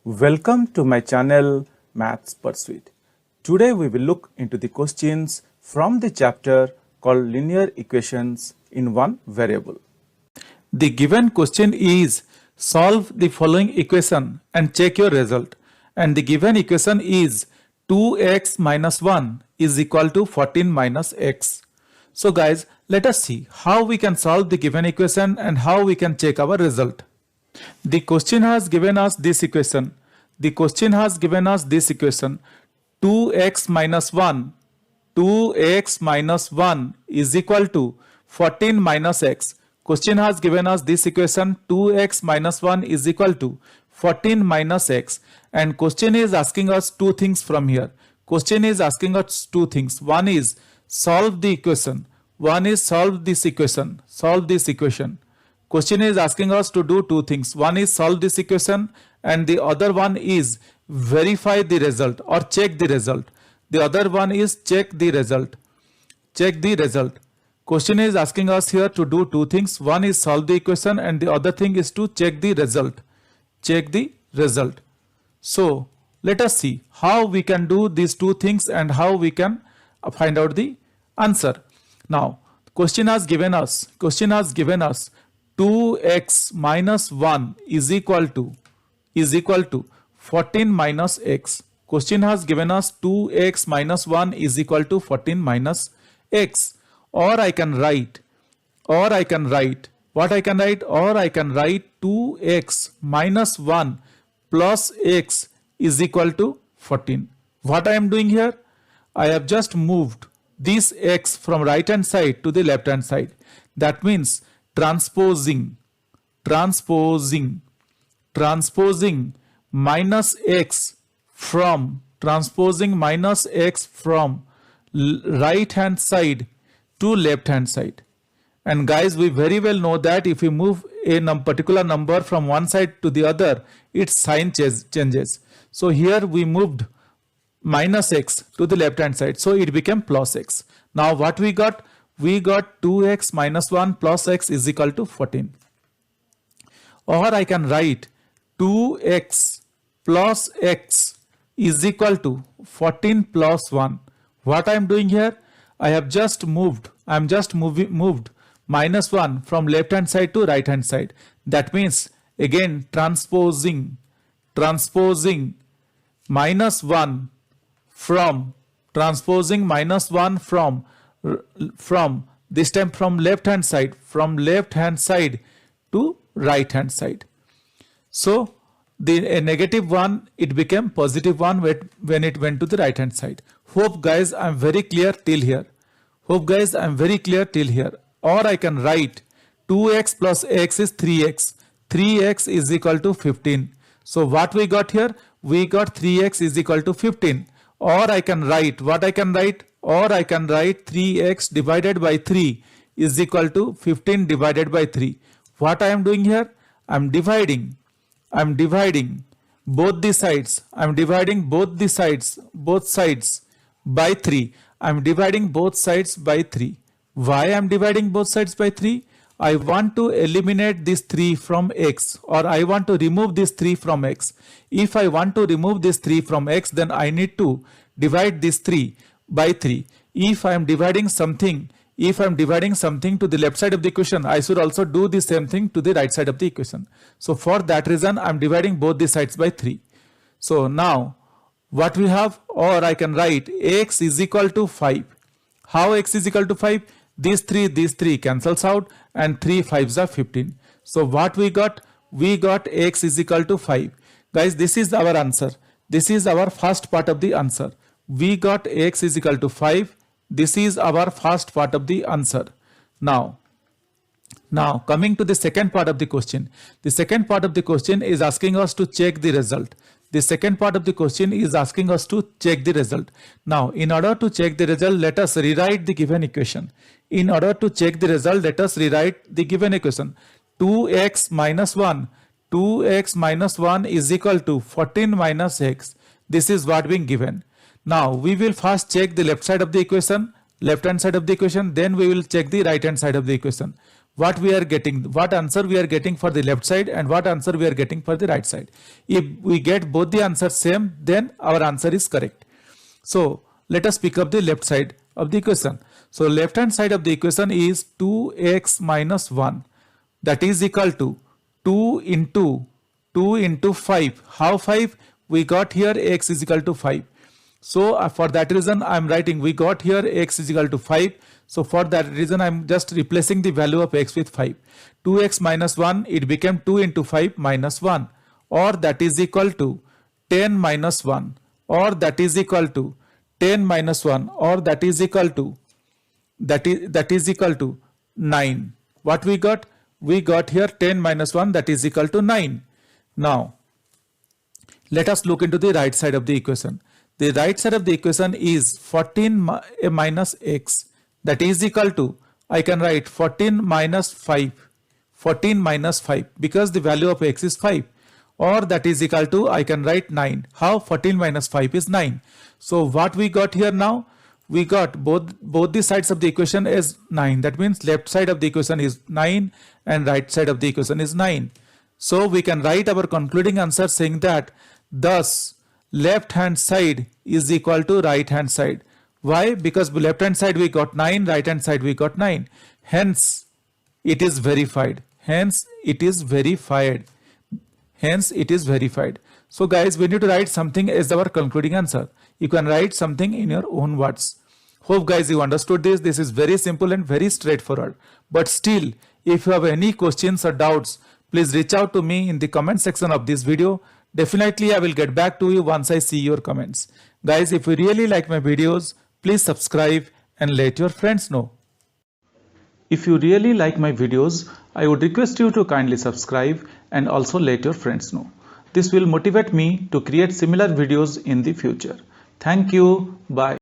Welcome to my channel Maths Pursuit. Today we will look into the questions from the chapter called Linear Equations in One Variable. The given question is solve the following equation and check your result. And the given equation is 2x minus 1 is equal to 14 minus x. So guys, let us see how we can solve the given equation and how we can check our result. The question has given us this equation. The question has given us this equation 2x minus 1 is equal to 14 minus x. Question has given us this equation 2x minus 1 is equal to 14 minus x, and question is asking us two things from here. Question is asking us two things. One is solve the equation. One is solve this equation. Solve this equation. Question is asking us to do two things. One is solve this equation and the other one is verify the result or check the result. The other one is check the result. Check the result. Question is asking us here to do two things. One is solve the equation and the other thing is to check the result. Check the result. So let us see how we can do these two things and how we can find out the answer. Now question has given us 2x minus 1 is equal to 14 minus x. Question has given us 2x minus 1 is equal to 14 minus x. Or I can write what I can write, or I can write 2x minus 1 plus x is equal to 14. What I am doing here? I have just moved this x from right hand side to the left hand side. That means transposing minus x from right hand side to left hand side. And guys, we very well know that if we move a particular number from one side to the other, its sign changes. So here we moved minus x to the left hand side, so it became plus x. Now what we got? We got 2x minus 1 plus x is equal to 14. Or I can write 2x plus x is equal to 14 plus 1. What I am doing here? I have just moved minus 1 from left hand side to right hand side. That means again transposing minus 1 from this time from left hand side to right hand side. So a negative 1 it became positive 1 when it went to the right hand side. Hope guys I am very clear till here. Or I can write 2x plus x is 3x. 3x is equal to 15. So what we got here? We got 3x is equal to 15. Or I can write what I can write? Or I can write 3x divided by 3 is equal to 15 divided by 3. What I am doing here? I am dividing both the sides. Both sides by 3. I am dividing both sides by 3. Why I am dividing both sides by 3? I want to eliminate this 3 from x, or I want to remove this 3 from x. If I want to remove this 3 from x, then I need to divide this 3 by 3. If I am dividing something to the left side of the equation, I should also do the same thing to the right side of the equation. So for that reason, I am dividing both the sides by 3. So now what we have? Or I can write x is equal to 5. How x is equal to 5? These 3 cancels out and 3 5s are 15. So what we got? We got x is equal to 5. Guys, this is our answer. This is our first part of the answer. We got x is equal to 5. This is our first part of the answer. Now coming to the second part of the question. The second part of the question is asking us to check the result. Now in order to check the result, let us rewrite the given equation. 2x minus 1 is equal to 14 minus x. This is what being given. Now we will first check the left hand side of the equation, then we will check the right hand side of the equation. what we are getting, what answer we are getting for the left side and what answer we are getting for the right side. If we get both the answers same, then our answer is correct. So let us pick up the left side of the equation. So left hand side of the equation is 2x minus 1, that is equal to 2 into 5. How 5? We got here x is equal to 5. So for that reason I am writing, we got here x is equal to 5. So for that reason I am just replacing the value of x with 5. 2x minus 1, it became 2 into 5 minus 1, or that is equal to 10 minus 1, or that is equal to 10 minus 1, or that is equal to that is equal to 9. What we got? We got here 10 minus 1, that is equal to 9. Now let us look into the right side of the equation. The right side of the equation is 14 minus x, that is equal to, I can write 14 minus 5, 14 minus 5, because the value of x is 5, or that is equal to, I can write 9. How? 14 minus 5 is 9. So what we got here now? We got both the sides of the equation as 9. That means left side of the equation is 9 and right side of the equation is 9. So we can write our concluding answer saying that thus left hand side is equal to right hand side. Why? Because left hand side we got 9, right hand side we got 9. Hence it is verified. Hence it is verified. Hence it is verified. So guys, we need to write something as our concluding answer. You can write something in your own words. Hope guys you understood this. This is very simple and very straightforward. But still, if you have any questions or doubts, please reach out to me in the comment section of this video. Definitely I will get back to you once I see your comments. Guys, if you really like my videos, please subscribe and let your friends know. If you really like my videos, I would request you to kindly subscribe and also let your friends know. This will motivate me to create similar videos in the future. Thank you. Bye.